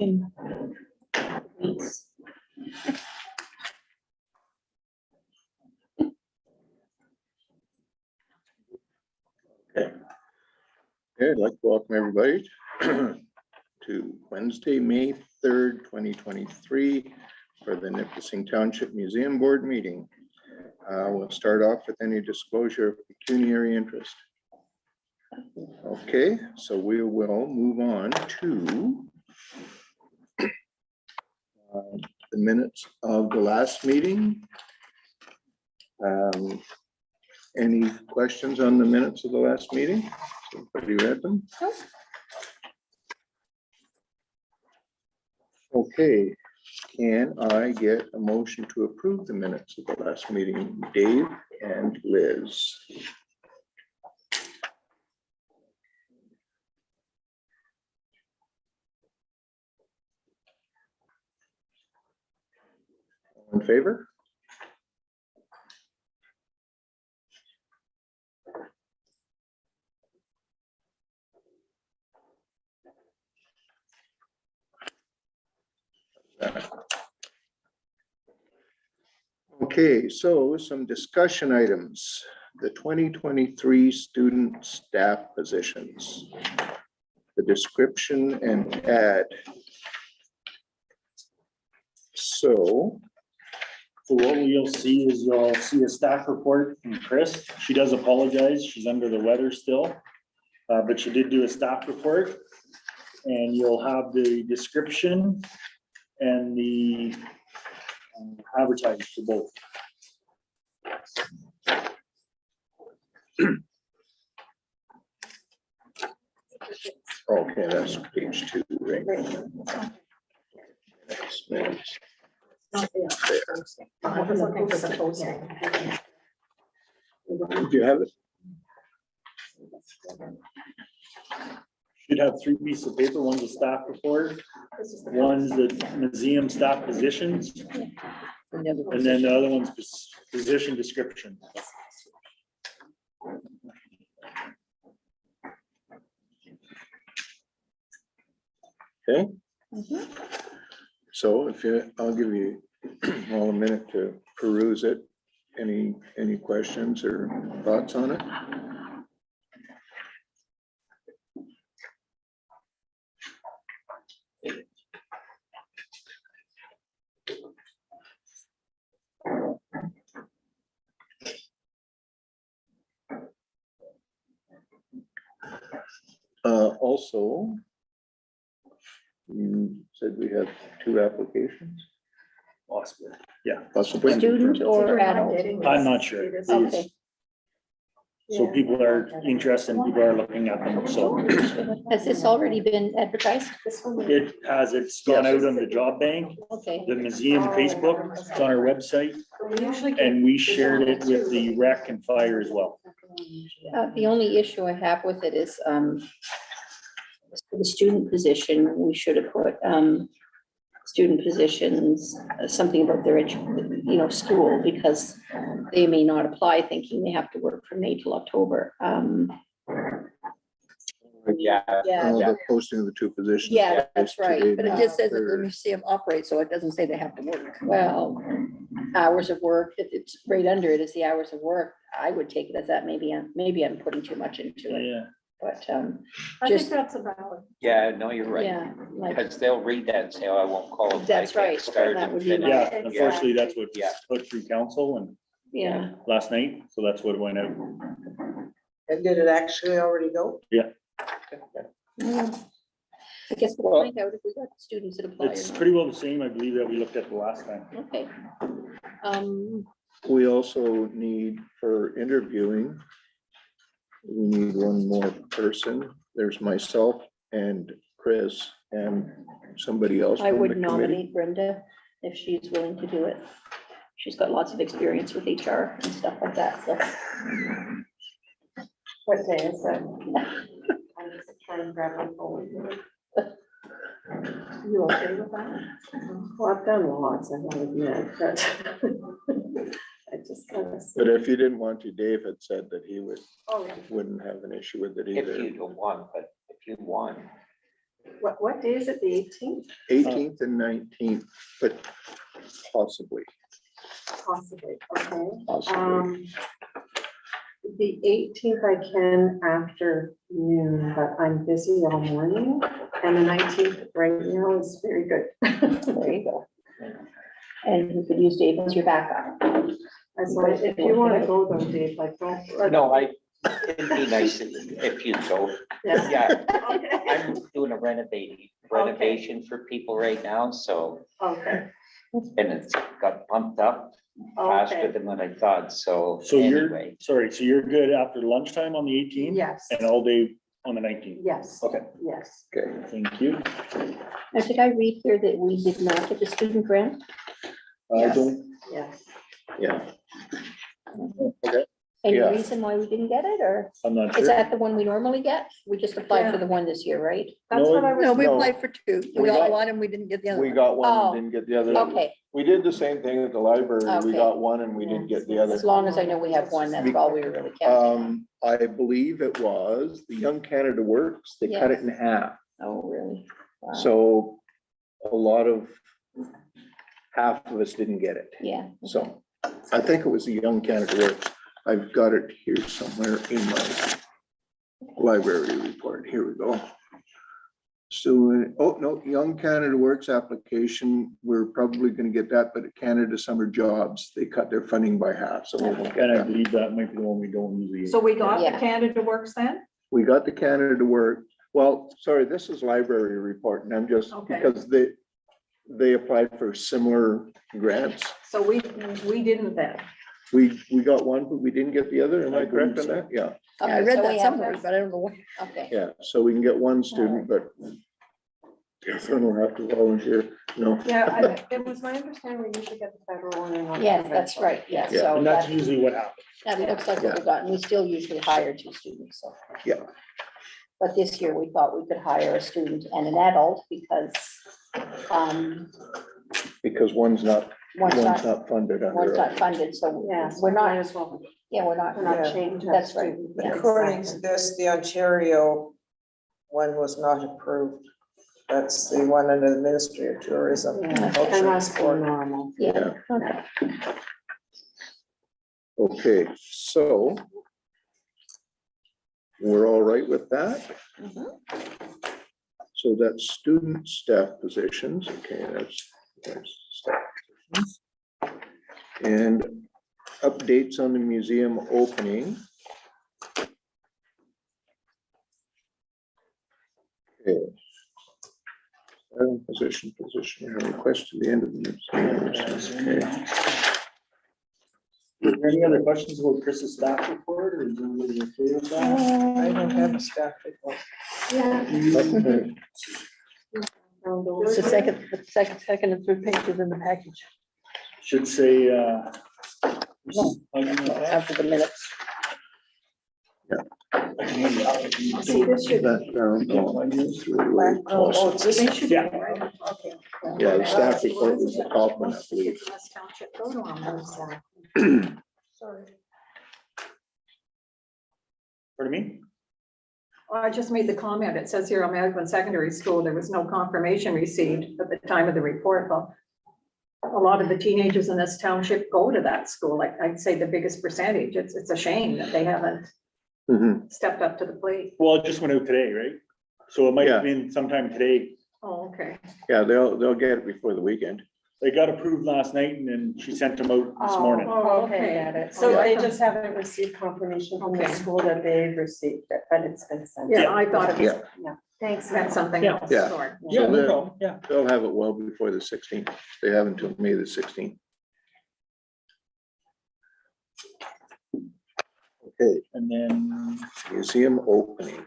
in weeks. Okay, I'd like to welcome everybody to Wednesday, May 3rd, 2023 for the Nipissing Township Museum Board meeting. We'll start off with any disclosure of pecuniary interest. Okay, so we will move on to the minutes of the last meeting. Any questions on the minutes of the last meeting? Everybody read them? Okay, can I get a motion to approve the minutes of the last meeting? Dave and Liz. All in favor? Okay, so some discussion items. The 2023 student staff positions. The description and add. So what you'll see is you'll see a staff report from Chris. She does apologize. She's under the weather still. But she did do a staff report. And you'll have the description and the advertising for both. okay, that's page 2, right? Minutes. Do you have it? Should have 3 pieces of paper. One's a staff report, one's the museum staff positions, and then the other one's position description. Okay. So if you, I'll give you all a minute to peruse it. Any questions or thoughts on it? Also, you said we have 2 applications. Possibly, yeah. Possibly. Student or adult? I'm not sure. Okay. So people are interested and people are looking at them. So Has this already been advertised? it has, it's gone out on the job bank, Okay. the museum Facebook, it's on our website, and we shared it with the rec and fire as well. The only issue I have with it is, for the student position, we should have put, student positions, something about their, school, because they may not apply thinking they have to work from May till October. Yeah. The posting of the 2 positions. Yeah, that's right. But it just says that the museum operates, so it doesn't say they have to work. Well, hours of work, if it's right under it is the hours of work, I would take it as that. Maybe I'm putting too much into it, Yeah, but, I think just, that's a valid. Yeah, no, you're right. yeah, like, Because they'll read that and say, oh, I won't qualify. That's I can't right, start that and would be finish." my- yeah, unfortunately, that's what Yeah. put through council and yeah. last night, so that's what went out. And did it actually already go? I guess we'll find out if we got students that apply or It's not. pretty well the same, I believe, that we looked at the last time. Okay. We also need, for interviewing, we need 1 more person. There's myself and Chris and somebody else I from the would committee. nominate Brenda if she's willing to do it. She's got lots of experience with HR and stuff like that, so. What day is it? I'm just trying to grab my phone. You okay with that? Well, I've done lots, I want to admit, but I just kind of. But if you didn't want to, Dave had said that he Oh, yeah. wouldn't have an issue with it If either. you don't want, but if you want, what day is it, the 18th? 18th and 19th, but possibly. Possibly, okay. Possibly. The 18th I can afternoon, but I'm busy all morning, and the 19th right now is very good. There you go. And we could use Dave as your backup. So if you want to go though, Dave, like, don't. No, it'd be nice if you go. Yeah. Yeah, Okay. I'm doing a renovation for people right now, so, Okay, and it's got pumped up faster okay, than what I thought, so So you're, anyway. sorry, so you're good after lunchtime on the 18th? yes, And all day on the 19th? yes, Okay, yes. Okay. thank you. Now, did I read here that we did not get the student grant? I Yes. don't, Yes. Yeah, Any Yeah. reason why we didn't get it, or I'm not is sure. that the one we normally get? We just applied for the one this year, right? That's No, what I was. No, we No. applied for two. We We got got- one and we didn't get the other we one. got one Oh. and didn't get the other. Okay, We did the same thing at the library. We Okay. got one and we didn't get the other. as long as I know we have one, that's all we were really counting. I believe it was the Young Canada Works. They cut it in half. Oh, really? Wow. So a lot of, half of us didn't get it. Yeah. So I think it was the Young Canada Works. I've got it here somewhere in my library report. Here we go. So, oh, no, Young Canada Works application, we're probably gonna get that, but at Canada Summer Jobs, they cut their funding by half, so we won't get And I that. believe that might be the one we don't usually. So we got the Yeah. Canada Works then? We got the Canada Work, well, sorry, this is library report, and I'm just, Okay. because they applied for similar grants. So we didn't then. We got one, but we didn't get the other, am I I correct believe on that? Yeah, Yeah, I Okay, read so we that have somewhere, this. but I don't know what. Okay, yeah, so we can get one student, but Catherine will have to volunteer, no. Yeah, it was my understanding we usually get the federal one and not the yes, that's provincial. right, yeah, Yeah. so And that's that, usually what happens. that looks like what we got, and we still usually hire two students, so. Yeah. But this year, we thought we could hire a student and an adult, because, Because one's not one's not, funded one's under. not funded, so Yes, we're might not, as well, yeah, we're not. we're not Yeah. changing. That's right, yeah. According to this, the Ontario one was not approved. That's the one under the Ministry of Tourism. Yeah, Culture and and that's for Sport. normal. Yeah, okay. Okay, so we're all right with that? Mhm. So that's student staff positions, okay, that's staff positions. And updates on the museum opening. Okay. Position, request to the end of the museum. Okay. Are there any other questions about Chris's staff report, or is everybody okay with that? I don't have a staff report. Okay. It's the second and third pages in the package Should say, after the minutes. See, this should. Oh, it's this. Yeah. Okay. Yeah, the staff report was the top one, I believe. Township photo on Sorry. Pardon me? I just made the comment. It says here on Magdalen Secondary School, there was no confirmation received at the time of the report. Well, a lot of the teenagers in this township go to that school. Like I'd say the biggest percentage. It's a shame that they haven't Mhm. stepped up to the plate. Well, it just went out today, right? So it might have Yeah. been sometime today. Oh, okay. Yeah, they'll get it before the weekend. They got approved last night and then she sent them out this morning. Oh, Okay, okay. got it. So Yeah. they just haven't received confirmation from the Okay. school that they've received it, but it's been sent. Yeah, I thought it was, Yeah, Thanks. meant something Yeah. else. Yeah. Sorry. Yeah, no the- problem, yeah. they'll have it well before the 16th. They have until May the 16th. Okay, And then, museum opening.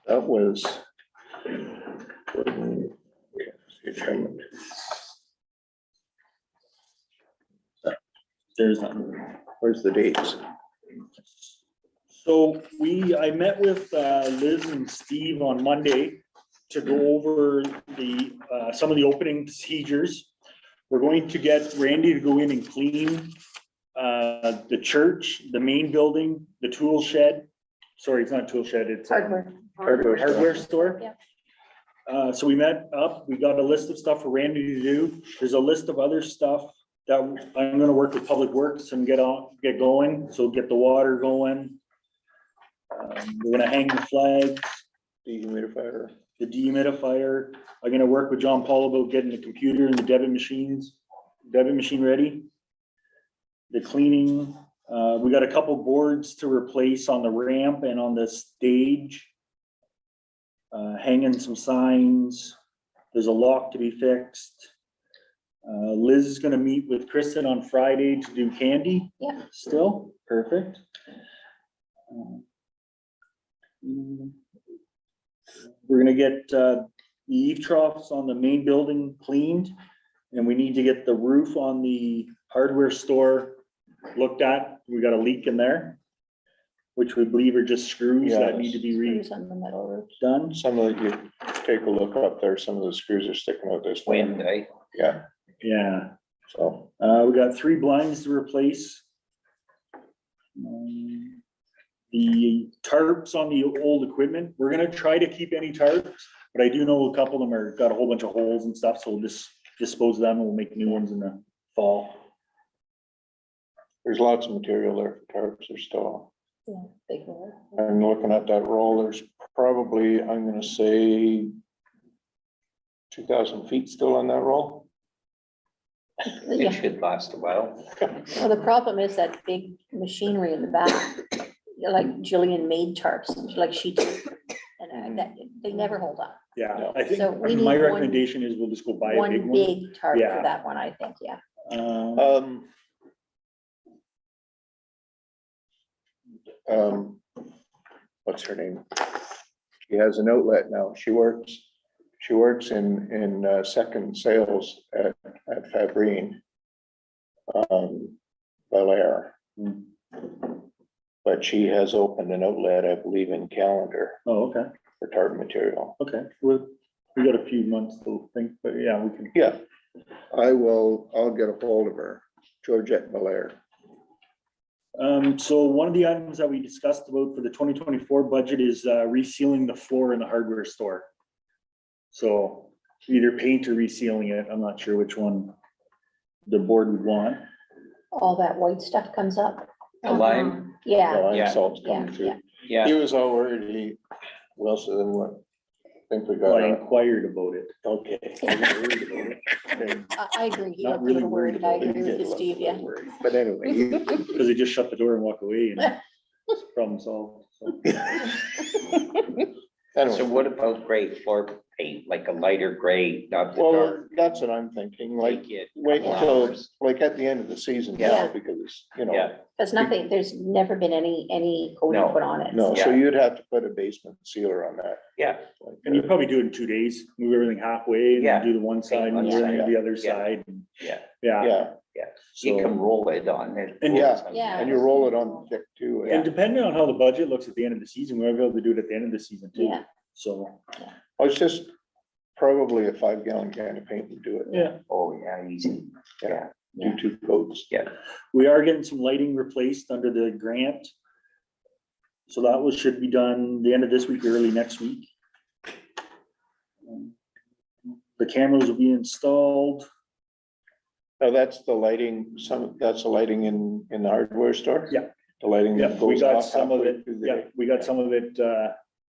That was. Determined. there's nothing. Where's the dates? So I met with Liz and Steve on Monday to go over some of the opening procedures. We're going to get Randy to go in and clean the church, the main building, the tool shed. Sorry, it's not a tool shed, it's a Hardware. hardware store. Yeah. So we met up, we got a list of stuff for Randy to do. There's a list of other stuff that I'm gonna work with Public Works and get going, so get the water going. We're gonna hang the flags, Dehumidifier. the dehumidifier. I'm gonna work with John Paul about getting the computer and the debit machine ready. The cleaning, we got a couple boards to replace on the ramp and on the stage. Hanging some signs. There's a lock to be fixed. Liz is gonna meet with Kristen on Friday to do candy. Yeah. Still, perfect. We're gonna get, the eave troughs on the main building cleaned. And we need to get the roof on the hardware store looked at. We got a leak in there, which we believe are just screws that need to be Screws on the metal roof. redone. Some of you take a look up there, some of the screws are sticking out this way. Wind, right? Yeah, Yeah, so, we got 3 blinds to replace. The tarps on the old equipment, we're gonna try to keep any tarps, but I do know a couple of them are, got a whole bunch of holes and stuff, so we'll just dispose of them and we'll make new ones in the fall. there's lots of material there for tarps, there's still. Yeah, big one. I'm looking at that roll, there's probably, I'm gonna say 2,000 feet still on that roll. It Yeah, should last a while. well, the problem is that big machinery in the back, like Jillian made tarps, like she did. And that, they never hold up. Yeah, I think So we my need one- recommendation is we'll just go buy a big One one. big tarp Yeah. for that one, I think, yeah. What's her name? She has an outlet now. She works in second sales at Fabrine. Bel Air. Hmm. But she has opened an outlet, I believe, in Calendar Oh, okay, for tarp material. okay. We got a few months to think, but yeah, we can. Yeah, I'll get a hold of her, Georgette Belair. So one of the items that we discussed about for the 2024 budget is resealing the floor in the hardware store. So either paint or resealing it. I'm not sure which one the board would want. All that white stuff comes up. The lime, Yeah, The lime Yeah. salt's yeah, coming through. yeah. yeah. He was all worried, well, so then what? I think we Well, I got, inquired about it. okay. I wasn't worried about it. Okay. I agree. You Not don't really feel worried worried. I about it. agree with you, Steve, yeah. But anyway, you- Because they just shut the door and walk away and it's problem solved. So. So anyway, what about gray floor paint, like a lighter gray, not the well, dark? that's what I'm thinking, like, Take it wait couple until, hours. like, at the end of the season now, Yeah. because, you know. Yeah. There's nothing, there's never been any coating No, put on it. No, so Yeah. you'd have to put a basement sealer on that. Yeah, like, And you probably do it in 2 days, move everything halfway and Yeah. then do the one side, one move everything side, to the other yeah. side. and- yeah, Yeah. Yeah, you can So, roll it on it. And yeah, Yeah. and you roll it on thick too. and depending on how the budget looks at the end of the season, we'll be able to do it at the end of the season too. Yeah. So, Oh, it's just probably a 5-gallon can of paint would do it. yeah, Oh, yeah, easy. Yeah, Yeah. do 2 coats. we are getting some lighting replaced under the grant. So that was, should be done the end of this week, or early next week. The cameras will be installed. Now, that's the lighting, that's the lighting in the hardware store? Yeah. The lighting Yeah, that we goes got off some of halfway it, through the yeah, day. we got some of it,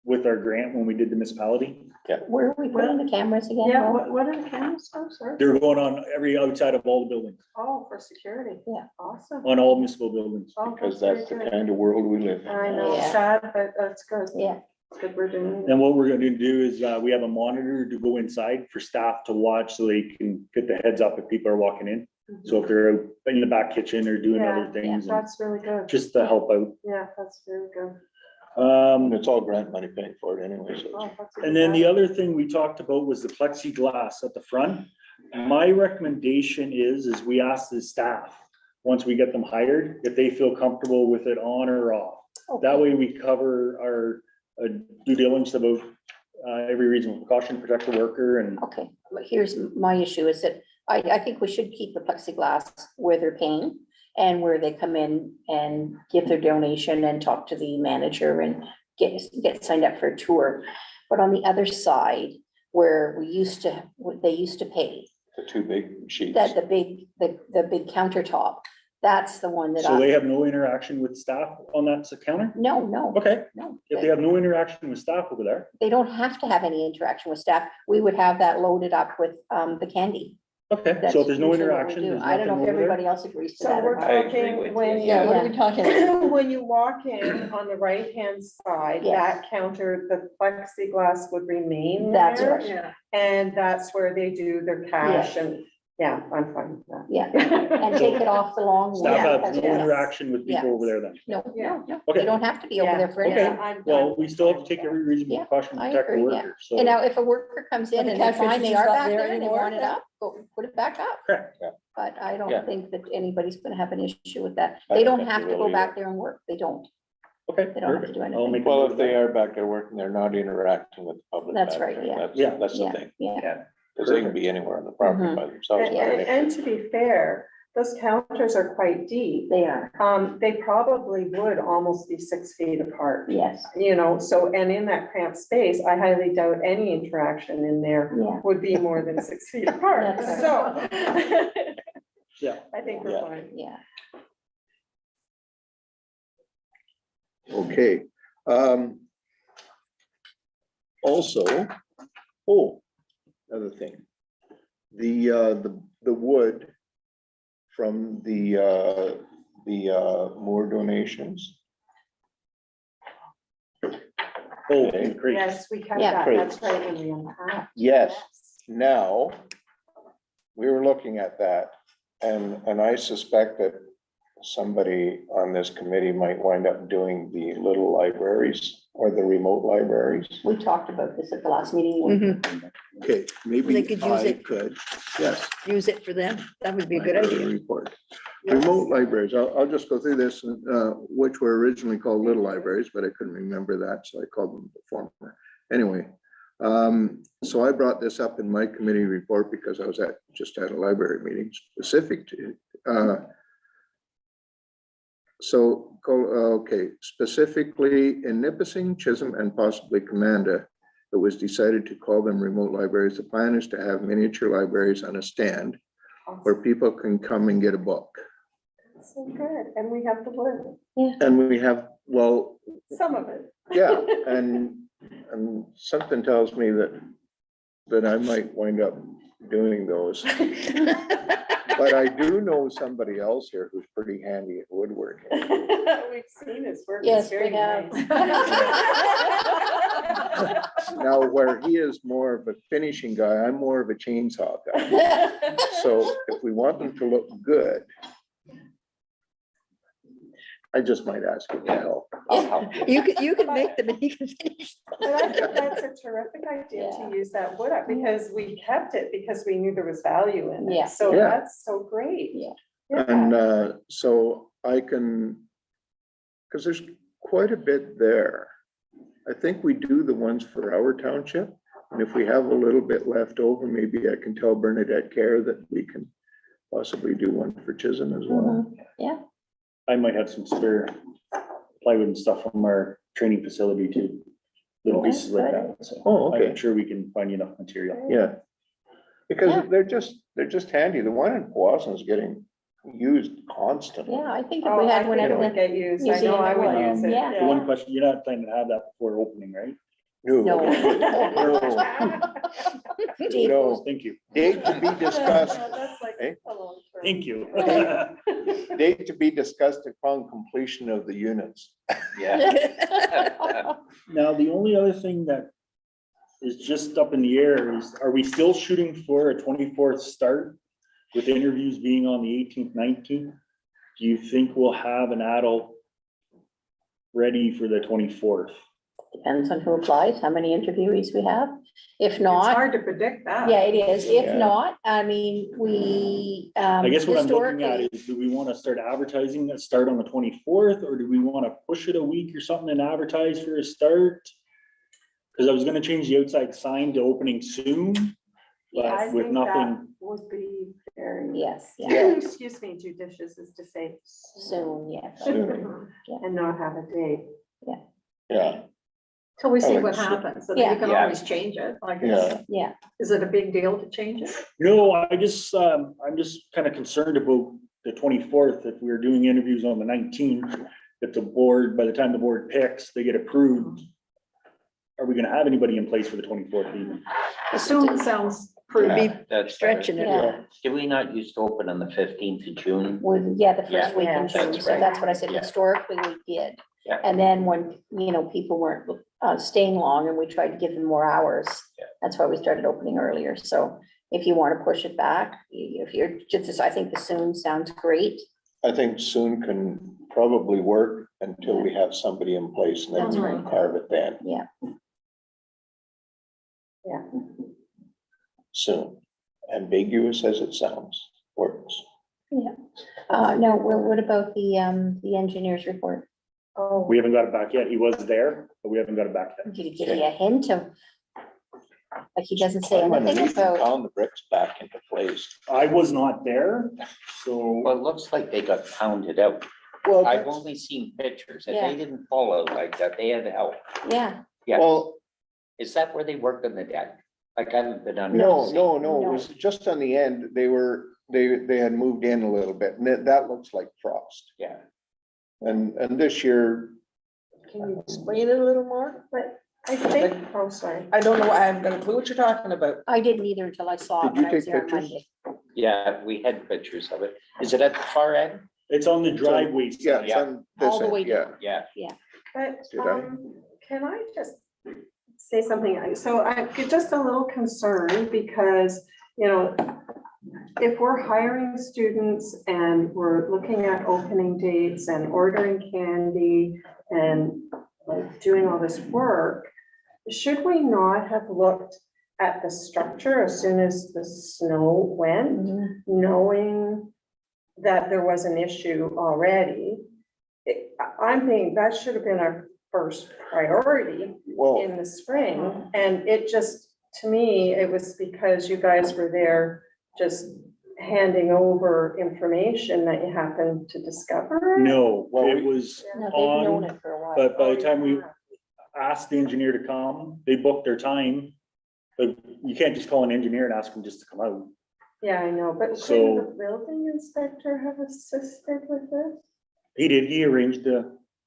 with our grant when we did the municipality. Where are we putting the cameras again? Yeah, Paul? what are the cameras for, sir? They're going on every outside of all the buildings, Oh, for security. Yeah. Awesome. on all municipal buildings. Oh, Because very that's the good. kind of world we live in. I know, Yeah. sad, but that's good. Yeah, It's good we're doing it. And what we're gonna do is, we have a monitor to go inside for staff to watch so they can get the heads up if people are walking in. So if they're in the back kitchen or doing Yeah, other things, and That's really good. just to help out. Yeah, that's very good. And it's all grant money paying for it anyway, so. Oh, that's a And good then the job. other thing we talked about was the plexiglass at the front. My recommendation is we ask the staff, once we get them hired, if they feel comfortable with it on or off. That okay, way we cover our due diligence about every reasonable precaution, protect the worker and, okay. But here's my issue is that I think we should keep the plexiglass where they're paying and where they come in and give their donation and talk to the manager and get signed up for a tour. But on the other side, where they used to pay, The two big sheets. that the big countertop, that's the one that So they I, have no interaction with staff on that counter? no, Okay, no. if they have no interaction with staff over there, They don't have to have any interaction with staff. We would have that loaded up with, the candy. okay, That's so if there's no usually what we interaction, do. there's I don't know nothing if over there? everybody else agrees to So that or we're not. I agree talking with when, you, Yeah, what are we talking? when you walk in on the right-hand side, Yes. that counter, the plexiglass would remain That's there. right. Yeah. And that's where they do their cash and, yeah, I'm fine with that. Yeah, and take it off the long. one, Staff because has no yes. interaction with people Yes. over there then? No, Yeah. no, Okay. you don't have to be over there for Okay. anything. I'm Well, done. we still have to take every reasonable Yeah, precaution to I protect the agree, yeah. workers, so. And now if a worker comes in And the and they cash find they register's are not back there there and they anymore, want it then- up, go put it back up. Correct. But I Yeah. don't think that anybody's gonna have an issue with that. I They don't don't think have they to go really back are. there and work. They don't. Okay, They don't have to perfect. do I'll anything. make a Well, note if of they that. are back there working, they're not interacting with the public. That's back right, there. yeah. That's the Yeah, thing, yeah. because they can be anywhere on the property Mhm. by themselves. And to be fair, those counters are quite deep. They are, They probably would almost be 6 feet apart. yes, You know, so, and in that cramped space, I highly doubt any interaction in there yeah. would be more than 6 feet apart, That's so. Yeah. I think we're Yeah. fine. Yeah, Okay. Also, another thing. The wood from the Moore donations. Oh, Okay. great. Yes, we kept Yeah. that, that's right, when we unpacked. Yes, now, we were looking at that, and I suspect that somebody on this committee might wind up doing the little libraries or the remote libraries. we talked about this at the last meeting. Okay, maybe They could use I it. could, yes. Use it for them. That would be a good Library idea. report. Remote libraries, I'll just go through this, which were originally called little libraries, but I couldn't remember that, so I called them the former. Anyway, so I brought this up in my committee report because I was just at a library meeting specific to, okay, specifically in Nipissing, Chisholm, and possibly Commanda, it was decided to call them remote libraries. The plan is to have miniature libraries on a stand where people can come and get a book. So good, and we have the wood, And we have, well, some of it. yeah, and something tells me that I might wind up doing those. But I do know somebody else here who's pretty handy at woodworking. We've seen his work, Yes, it's very we have. nice. Now, where he is more of a finishing guy, I'm more of a chainsaw guy. So if we want them to look good, I just might ask you to help. I'll help you. You can make them and you can finish. But I think that's a terrific idea to use that wood up, because we kept it because we knew there was value in Yeah. it, so Yeah. that's so great. Yeah. And so I can, because there's quite a bit there. I think we do the ones for our township. And if we have a little bit left over, maybe I can tell Bernadette Care that we can possibly do one for Chisholm as well. Yeah, I might have some spare plywood and stuff from our training facility too. Little Okay, pieces like good. that, so. Oh, okay. I'm sure we can find enough material. Yeah. Because Yeah. they're just handy. The one in Powassan is getting used constantly. yeah, I think if Oh, we I had think one it at would the, get used, I museum know I it would would, use it. yeah. The one question, you're not planning to have that before opening, right? No. No. Dave No. goes, Thank you, Date to be discussed, That's like Eh? a long term. thank you. date to be discussed upon completion of the units. Yeah. Now, the only other thing that is just up in the air is, are we still shooting for a 24th start with interviews being on the 18th, 19th? Do you think we'll have an adult ready for the 24th? depends on who applies, how many interviewees we have. If It's not, hard to predict that. yeah, it is. If Yeah. not, I mean, we, I guess what I'm looking at historically, is, do we want to start advertising that start on the 24th, or do we want to push it a week or something and advertise for a start? Because I was gonna change the outside sign to opening soon, I but with think nothing. that would be very, yes, yeah, excuse me, judicious is to say. soon, yes. Soon. And not have a date. Yeah. Till we see Oh, what it's- happens, and then you can Yeah. always change it. Like, Yeah. Yeah, is it a big deal to change it? No, I'm just kind of concerned about the 24th, if we're doing interviews on the 19th, if the board, by the time the board picks, they get approved. Are we gonna have anybody in place for the 24th even? Assume sounds prudent. Yeah, that's stretching it. yeah. Did we not used to open on the 15th of June? Yeah, the Yeah, first week in yeah, June, that's so right. that's what I said, Yeah. historically we did. Yeah. And then when, people weren't staying long and we tried to give them more hours. Yeah. That's why we started opening earlier, so if you want to push it back, if you're just, I think the soon sounds great. I think soon can probably work until we have somebody in place and then we can carve it then. Yeah. Yeah. Soon, ambiguous as it sounds, works. No, what about the engineer's report? Oh, We haven't got it back yet. He was there, but we haven't got it back yet. Did he give you a hint of? Like he doesn't say I'm anything underneath and about, pound the bricks back into place. I was not there, so Well, it looks like they got pounded out. Well, I've only seen pictures and Yeah. they didn't fall out like that. They had help. yeah, Yeah. well, Is that where they worked on the deck? Like I haven't been on. no, there. no, it was just on the end. They had moved in a little bit and that looks like frost. Yeah. And this year, Can you explain it a little more? but I think, oh, sorry. I don't know, I haven't got a clue what you're talking about. I didn't either until I saw it Did you when I was take there on pictures? Monday. Yeah, we had pictures of it. Is it at the far end? it's on the driveway yeah, side. it's on this All the way end, yeah. Yeah. But, Did I? can I just say something? So I get just a little concerned because, if we're hiring students and we're looking at opening dates and ordering candy and like doing all this work, should we not have looked at the structure as soon as the snow went, knowing that there was an issue already? I'm thinking that should have been our first priority Well, in the spring, and it just, to me, it was because you guys were there just handing over information that you happened to discover. No, Well, it we- was No, they've known on, it for a while. but by the time we asked the engineer to come, they booked their time. But you can't just call an engineer and ask him just to come out. Yeah, I know, but So- couldn't the building inspector have assisted with this? He arranged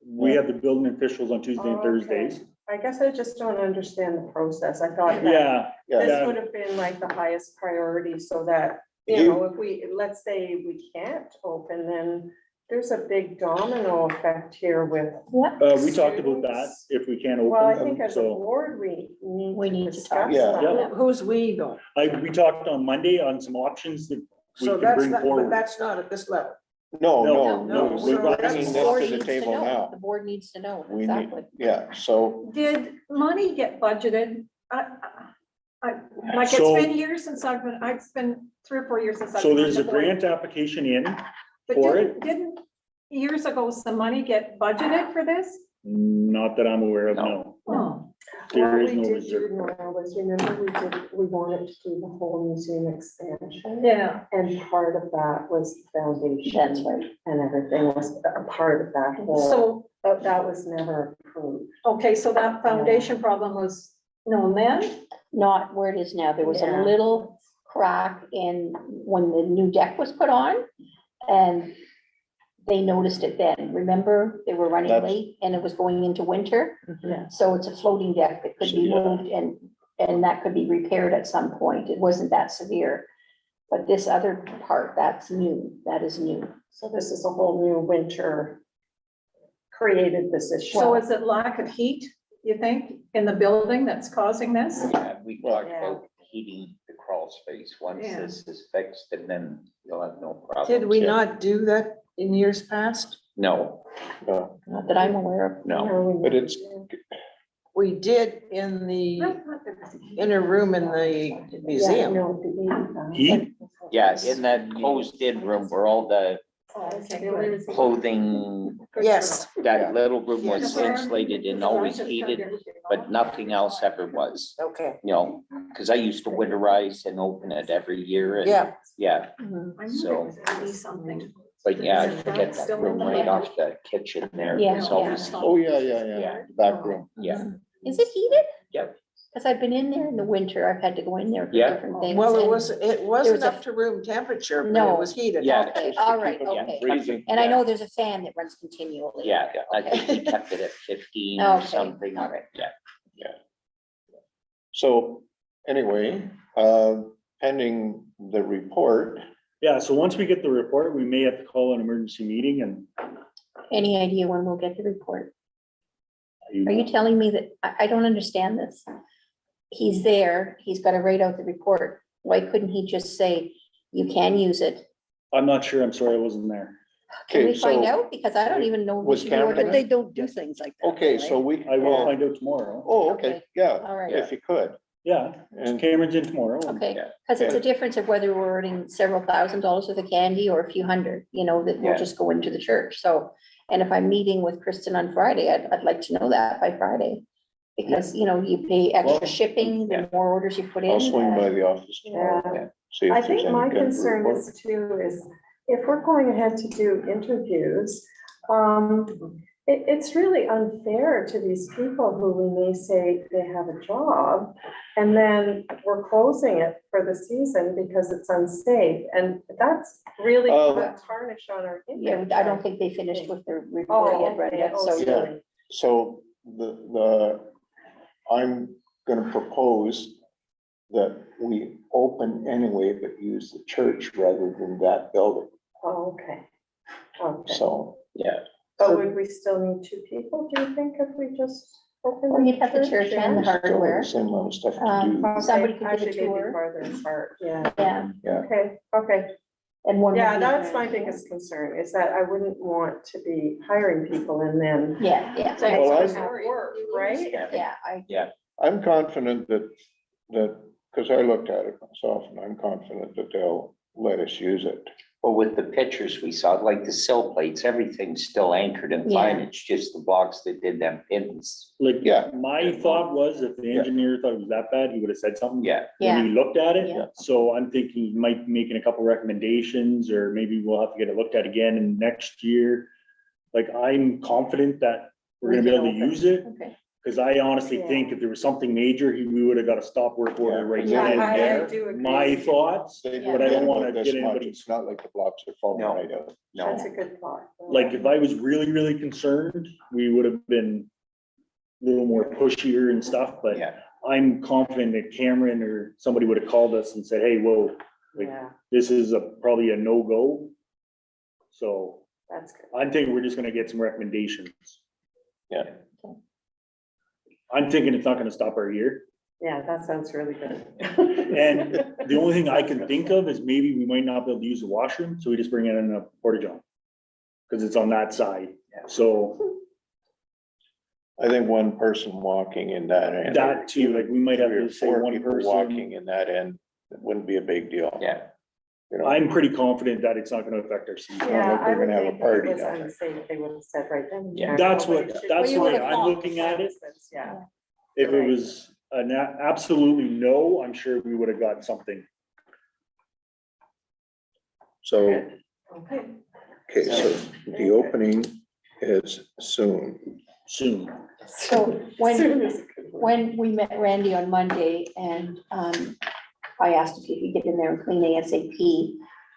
we have the building officials on Tuesday and Oh, okay. Thursdays. I guess I just don't understand the process. I thought that Yeah, yeah, this yeah. would have been like the highest priority so that, You- if let's say we can't open, then there's a big domino effect here with. We talked about that, Students. if we can't Well, I open think them, as a so. board, we We need need to to discuss talk. Yeah. that. Who's we though? We talked on Monday on some options that we So could that's bring not, but forward. that's not at this level. no, No, no, no, we're so that's bringing The this board to the needs to table know. now. The board needs to know, We need, exactly. yeah, so, Did money get budgeted? Like it's So- been years since it's been 3 or 4 years since I've. So been on there's the a board. grant application in But for didn't years ago some money get budgeted for this? not that I'm aware of, no. Oh, There What is we no did reserve. do, Nora, was remember we wanted to do the whole museum expansion. yeah. And part of that was the foundation. That's right. And everything was a part of that whole, So, but that was never approved. okay, so that foundation problem was known then? Not where it is now. There was a Yeah. little crack in when the new deck was put on. And they noticed it then. Remember, they were running That's- late and it was going into winter. Yeah. So it's a floating deck that could be Yeah. moved and that could be repaired at some point. It wasn't that severe. But this other part, that's new. That is new. So this is a whole new winter created this issue. So is it lack of heat, you think, in the building that's causing this? Yeah, we Well, talked yeah. about heating the crawl space once Yeah. this is fixed and then you'll have no problem. Did we not do that in years past? No, no, Not that I'm aware of. no. we but never it's- did. We did in the inner room in the Yeah, museum. no, the 80,000. Heat? Yeah, in that closed-in room where all the Oh, okay, good. clothing, Yes, that little room was Yes. insulated and always heated, but nothing else ever was. okay, Because I used to winterize and open it every year and, yeah. yeah, I knew there So- was gonna be something. but yeah, I Is that forget that still room in right there? off the kitchen there. Yeah, It's yeah. always, oh, yeah, Yeah. back room. yeah, Is it heated? Yep. Because I've been in there in the winter. I've had to go in there for Yeah. different things. Well, and- it wasn't a- up to room temperature, but No. it was heated. Yeah. Okay, just to all keep right, it, yeah, okay. Freezing. And I know there's a fan that runs continually. Yeah, I think we Okay. kept it at 15 or Okay, something. all right. Yeah. So anyway, pending the report, Yeah, so once we get the report, we may have to call an emergency meeting and. Any idea when we'll get the report? Are you telling me that, I don't understand this. He's there, he's got to write out the report. Why couldn't he just say, you can use it? I'm not sure, I'm sorry, I wasn't there. Can we Okay, find so out? Because I don't even know. was which Cameron- order- But they don't do things like that. okay, right? so we. I will find out tomorrow. Oh, okay, yeah, All right, if you could. Yeah, And Cameron's in tomorrow. okay, Yeah. because it's a difference of whether we're earning several $1,000s worth of candy or a few hundred, you know, that will Yeah. just go into the church, so. And if I'm meeting with Kristen on Friday, I'd like to know that by Friday. Because, you know, you pay Well, extra shipping, the yeah. more orders you put in. I'll swing by the office tomorrow. Yeah. and see if I there's think any my kind of concern report. is too, is if we're going ahead to do interviews, it's really unfair to these people who we may say they have a job. And then we're closing it for the season because it's unsafe. And that's really put a tarnish on our Yeah, image. I don't think they finished with their report Oh, yet, okay. Brenda, Oh, so. sorry. So I'm gonna propose that we open anyway, but use the church rather than that building. Oh, okay. Okay. So, Yeah, But would we still need two people, do you think, if we just open? Well, you'd have the church and the we still have hardware. the same amount of stuff to Um, do. Okay, Somebody could give a actually, maybe tour. farther apart, yeah. Yeah, Yeah, Okay, okay. and one. would Yeah, be- that's my biggest concern, is that I wouldn't want to be hiring people and then. Yeah, yeah, Same Well, have I'm- work, right? yeah, I'm confident that, because I looked at it myself and I'm confident that they'll let us use it. well, with the pictures we saw, like the sill plates, everything's still anchored and Yeah. fine. It's just the blocks that did them pins. Like, Yeah. my thought was if the Yeah. engineer thought it was that bad, he would have said something. Yeah, When he looked at Yeah. it, so I'm thinking he might be making a couple recommendations, or maybe we'll have to get it looked at again in next year. Like, I'm confident that we're gonna be able to use it, okay. because I honestly think if there was something major, we would have got a stop work order right Yeah, then and I there. do agree. My thoughts, They Yeah. but I don't did wanna about this get much. anybody, It's not like the blocks are falling No. right out. no, That's a good thought. like, if I was really, really concerned, we would have been a little more pushier and stuff, but yeah, I'm confident that Cameron or somebody would have called us and said, hey, whoa, like, Yeah, this is probably a no-go. So that's good. I'm thinking we're just gonna get some recommendations. Yeah. I'm thinking it's not gonna stop our year. Yeah, that sounds really good. And the only thing I can think of is maybe we might not be able to use the washroom, so we just bring it in a porta john. Cause it's on that side, so I think one person walking in that end. that too, like, we might have Three or to say four one people person. walking in that end, it wouldn't be a big deal. yeah. You know, I'm pretty confident that it's not gonna affect our season. Yeah, like I we're would gonna have a think if party it was down there. unsafe, they would have said right then. Yeah. That's what, that's the Well, way you I'm would've looking at it. Yeah. If it was an absolutely no, I'm sure we would have got something. So, Okay. okay, so the opening is soon. Soon. So when, Soon is a good word. when we met Randy on Monday and I asked if he could get in there and clean ASAP,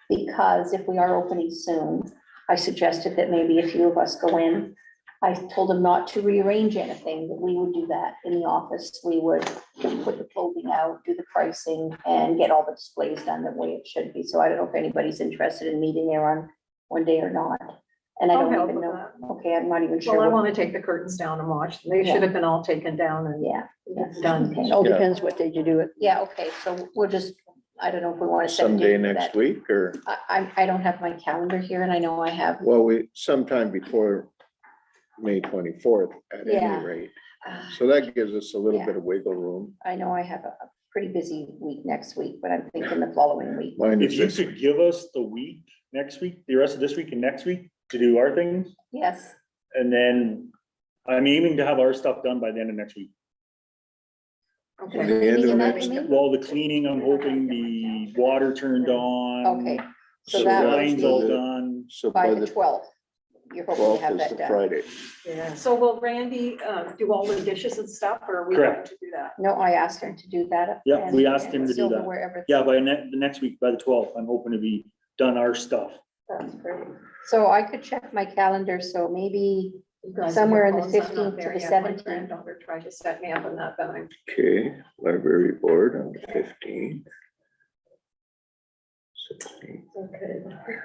because if we are opening soon, I suggested that maybe a few of us go in. I told him not to rearrange anything, that we would do that in the office. We would put the clothing out, do the pricing, and get all the displays done the way it should be. So I don't know if anybody's interested in meeting there on one day or not. And I I'll don't help even with know, that. okay, I'm not even sure. Well, I what- want to take the curtains down and watch. They should have been all taken down and Yeah, done. okay. It all depends what day you do it. Yeah, okay, so we'll just, I don't know if we want to set a Someday date for next that. week or, I don't have my calendar here and I know I have. well, sometime before May 24th at Yeah. any rate. So that gives us a little bit of wiggle room. I know I have a pretty busy week next week, but I'm thinking the following week. Mine If is you this, could give us the week, next week, the rest of this week and next week to do our things, Yes, and then I'm aiming to have our stuff done by the end of next week. at the Okay. end of Meeting next, that, you mean? Well, the cleaning, I'm hoping the water turned on. Okay, so The that lines would all be done. so by by the the, 12th. you're hoping to 12th have is that the done. Friday. Yeah. So will Randy do all the dishes and stuff, or are we Correct. going to do that? No, I asked him to do that. Yeah, and- we asked him and to do that. silverware, everything. Yeah, by the next week, by the 12th, I'm hoping to be done our stuff. That's great. So I could check my calendar, so maybe You guys Somewhere have in the phones, I'm not 15th to there the yet. My 17th. Granddaughter tried to set me up on that, but I'm Okay, library board on the 15th. 16th. okay.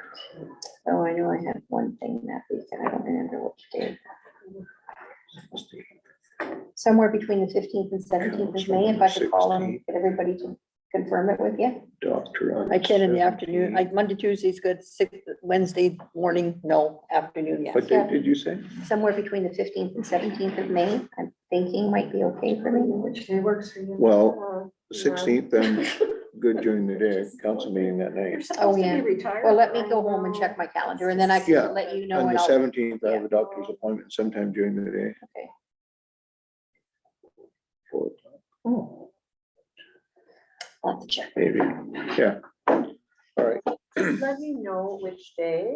Oh, I know I have one thing that week, and I don't remember which day. 16th. Somewhere between the 15th and 17th of May, if I could call them, 16th. get everybody to confirm it with you. Doctor on. I can in the afternoon, 17th. like Monday, Tuesday's good, Wednesday morning, no, afternoon, yes. What date did you say? Somewhere between the 15th and 17th of May, I'm thinking might be okay for me. Which day works for you? Well, the 16th, I'm good during the day, council meeting that You're night. supposed to yeah. be retired. Well, let me go home and check my calendar, and then I Yeah, can let you know. On and the I'll- 17th, I have a doctor's appointment sometime during the day. Okay. 4 o'clock. Oh, I'll have to check. maybe, yeah. All right, Let me know which day,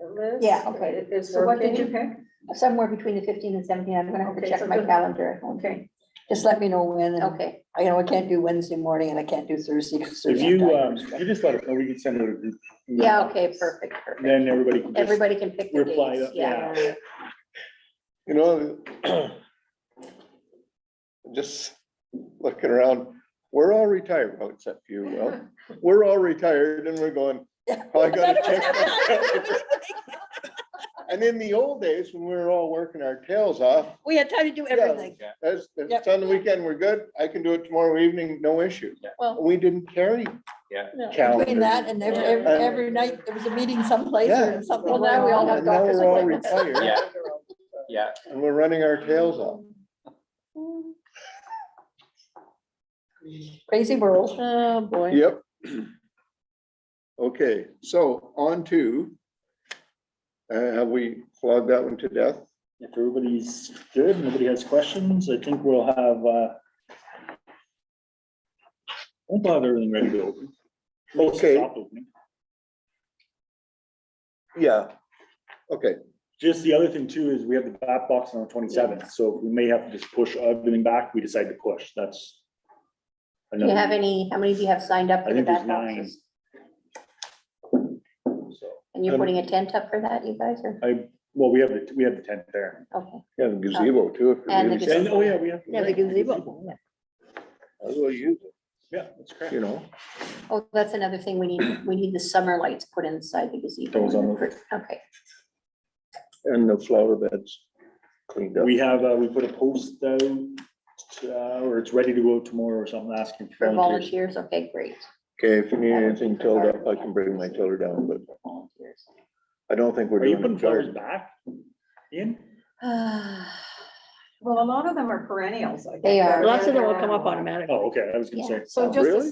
Liz. Yeah, okay. It is So what did you working. pick? Somewhere between the 15th and 17th, I'm gonna have to Okay, check so my good. calendar at home. Okay. Just let me know when, and Okay, I know I can't do Wednesday morning and I can't do Thursday. 'cause If Thursday you, I'm tired. you just let us know, we can send out a group. yeah, okay, perfect, perfect. Then everybody can just, Everybody can pick the reply dates, up, yeah. yeah. you know, just looking around, we're all retired, well, except you, well, we're all retired and we're going, oh, I gotta check my calendar. And in the old days, when we were all working our tails off, We had time to do everything. that's, Yep. it's on the weekend, we're good, I can do it tomorrow evening, no issue. Well, We didn't carry Between calendar. that and every night, there was a meeting someplace Yeah. or something. Well, now we all have And now doctor's we're all appointments. retired Yeah, yeah. and we're running our tails off. Crazy world. oh, boy. Yep. Okay, so on to, have we flogged that one to death? If everybody's good, nobody has questions, I think we'll have, we'll have everything ready to open. Okay. Soft opening. Yeah. Okay, Just the other thing too is we have the bat box on the 27th, so we may have to just push everything back, we decide to push, that's. Do you have another- any, how many do you have signed up I for the think there's back 9. boxes? So, And you're putting a tent up for that, you guys, or, well, we have the tent there. okay, yeah, the gazebo too. If you're And the really gazebo. sad. Oh, yeah, we have. Yeah, the gazebo. Might as well use it, Yeah, that's correct. you know, oh, that's another thing, we need the summer lights put inside the gazebo. Those on the- Okay, and the flower beds cleaned up. We have, we put a post out, or it's ready to go tomorrow or something, asking for for volunteers. volunteers, okay, great. Okay, if you need anything tilled up, I can bring my tiller down, but Volunteers. I don't think we're Are you doing putting it flowers garden. back? Ian? Well, a lot of them are perennials, I think. They are. Lots of them will come up automatically. Oh, okay, I was gonna say. So just. Really?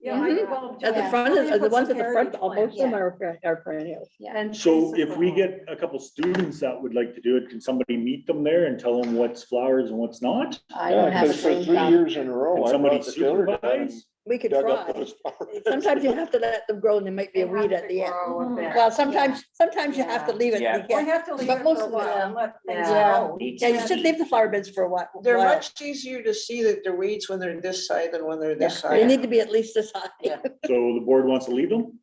Yeah, I, well. At the Yeah. front, Somebody the put ones some at the front, heritage most of them plants. are perennials. And So trees if we are- get a couple students that would like to do it, can somebody meet them there and tell them what's flowers and what's not? I Yeah, don't have a because for green 3 thumb. years in a row, Can I somebody brought the tiller down and supervise? We could dug up try. those flowers. Sometimes you have to let them grow and there might be a They have weed at to the end. grow a bit. Well, sometimes you have to leave it. Yeah. You Or can't- you have to leave But it most for a of the while time- and let things Yeah. grow. Yeah, you should leave the flower beds for a while. They're while. much easier to see that they're weeds when they're this side than when they're Yeah, this They side. need to be at least this high. Yeah. So the board wants to leave them?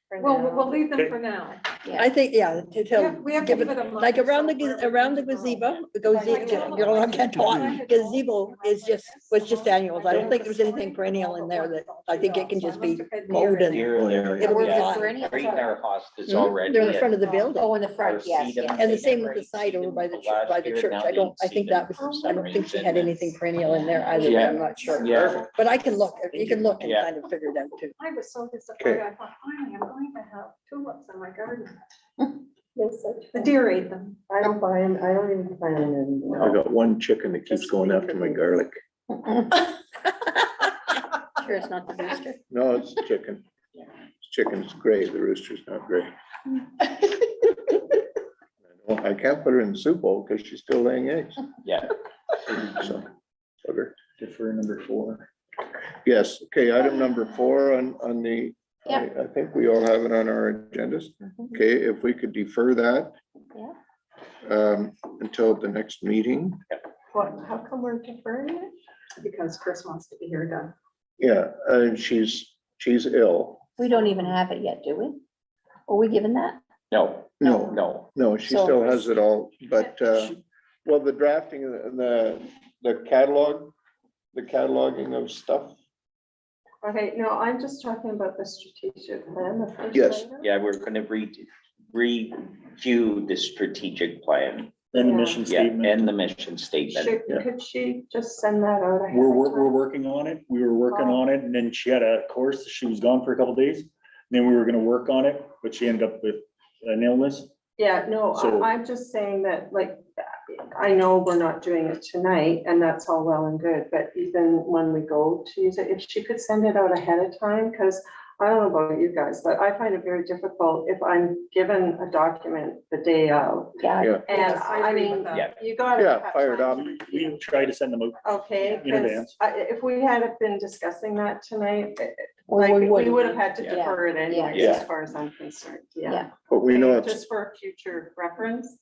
for Well, now. we'll leave them Okay. for now. I think, yeah, to Yeah, tell, we have to give give it, it a month. like or around so the, for around the everything to gazebo, the Like gazebo, you know, I can't talk. Gazebo is just annuals. I don't think there's anything perennial in there that, I think it can just be mowed and You're, Oh, yeah, they're, yeah. It'll work yeah, fine. Perennials green are- our hostas Hmm? already. They're in the front of the building. Oh, in the Our front, yes, sedum, yes. And the they same with never the side over by the, seeded last by the year, church. now I don't, they I think seed that was, I don't think she had anything perennial in there either, Yeah. I'm not sure. Yeah. But I can look, you can look and Yeah. kind of figure it out too. I was so disappointed. I thought, finally, I'm going to have tulips in my garden. The deer ate them. I don't buy them, I don't even plant them anymore. I got one chicken that keeps going after my garlic. Sure, it's not the booster. No, it's chicken. Chicken's gray, the rooster's not gray. I can't put her in the soup bowl because she's still laying eggs. Yeah, So, bugger. Defer number 4. Yes, okay, item number 4 on the I think we all have it on our agendas. Okay, if we could defer that. Yeah. Until the next meeting. What, how come we're deferring it? Because Chris wants to be here done. Yeah, and she's ill. We don't even have it yet, do we? Are we given that? No, No, no. she So- still has it all, but, well, the drafting and the cataloging of stuff. Okay, no, I'm just talking about the strategic plan. the first Yes. item. Yeah, we're gonna review the strategic plan, And the Yeah. mission yeah, statement. and the mission statement. Could she just send that out? ahead We're, of we're time? working on it. We were working Oh. on it and then she had a course. She was gone for a couple days. Then we were gonna work on it, but she ended up with an illness. Yeah, no, So- I'm just saying that, like, I know we're not doing it tonight, and that's all well and good, but even when we go to use it, if she could send it out ahead of time, because I don't know about you guys, but I find it very difficult if I'm given a document the day of. Yeah. Yeah. And Yes, I I agree with mean, that. Yeah. you gotta. Yeah, have fire it time up. to We review. tried to send them out. Okay, In because advance. if we had been discussing that tonight, Well, like, we wouldn't. would have had to Yeah. defer it anyways, Yeah. as far as I'm concerned, yeah. Yeah. But we know it's, Just for future reference.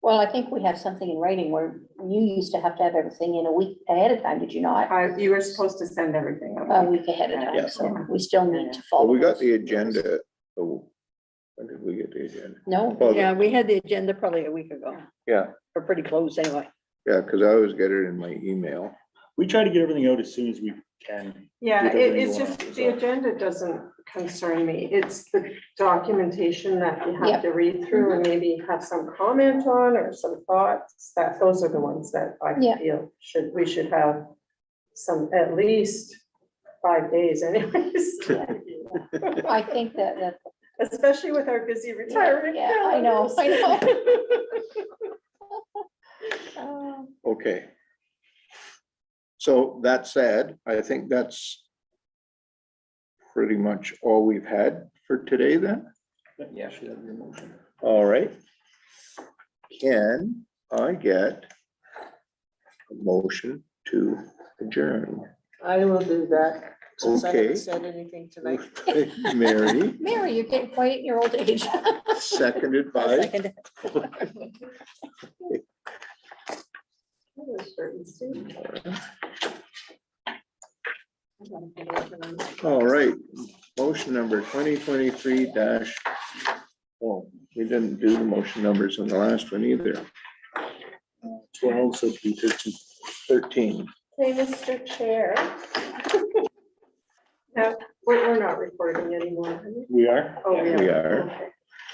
Well, I think we have something in writing where you used to have everything in a week ahead of time, did you not? You were supposed to send everything A out. week ahead of Yeah. time, so we still need to well, follow. we got those the rules. agenda. Oh, when did we get the agenda? No, Well, Yeah, we had the agenda probably a week ago, Yeah, or pretty close anyway. yeah, because I always get it in my email. We try to get everything out as soon as we can. Yeah, Get everything it's going just, on, the so. agenda doesn't concern me. It's the documentation that you Yep. have to read through and maybe have some comment on or some thoughts. Those are the ones that I Yeah. feel we should have some, at least 5 days anyways. I think that, Especially with our busy retirement. yeah, I know, Okay. So that said, I think that's pretty much all we've had for today then. Yeah. All right. Can I get a motion to adjourn? I will do that, since I Okay. haven't said anything tonight. Mary, Mary, you're getting quiet in your old age. seconded I'll by, second it. all right, motion number 2023 dash. Oh, we didn't do the motion numbers in the last one either. 12, so it'd be 13. 13. Hey, Mr. Chair. No, we're not recording anymore. are we? We are. Oh, We are. Okay.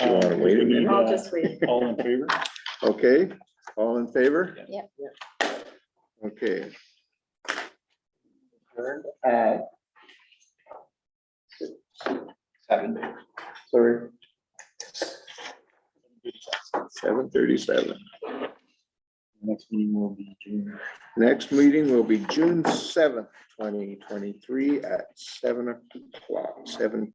You wanna wait a we need, minute? I'll just wait. All in favor? Okay, all in favor? Yep. Okay. Seven. Sorry. 7:37. Next meeting will be June. Next meeting will be June 7th, 2023 at 7 o'clock, 7